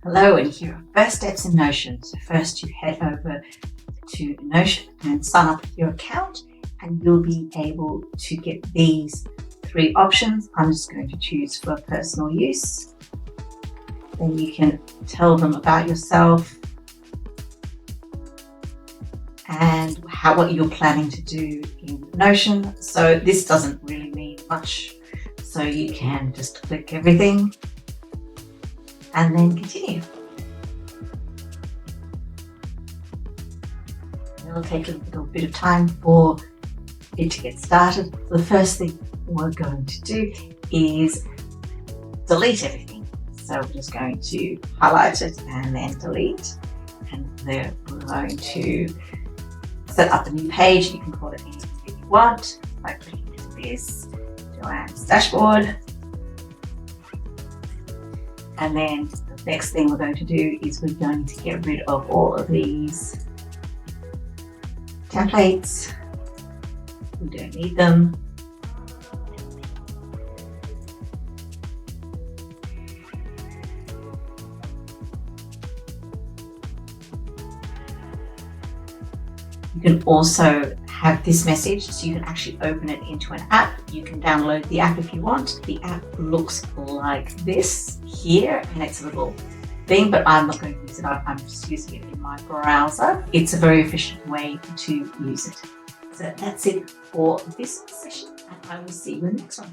Hello, and here are first steps in Notion. So first you head over to Notion and sign up with your account, and you'll be able to get these three options. I'm just going to choose for personal use. Then you can tell them about yourself and what you're planning to do in Notion. So this doesn't really mean much. So you can just click everything and then continue. It'll take a little bit of time for it to get started. The first thing we're going to do is delete everything. So we're just going to highlight it and then delete. And then we're going to set up a new page. You can call it anything that you want by clicking into this, Joanne's dashboard. And then the next thing we're going to do is we're going to get rid of all of these templates. We don't need them. You can also have this message, so you can actually open it into an app. You can download the app if you want. The app looks like this here, and it's a little thing, but I'm not going to use it. I'm just using it in my browser. It's a very efficient way to use it. So that's it for this session, and I will see you in the next one.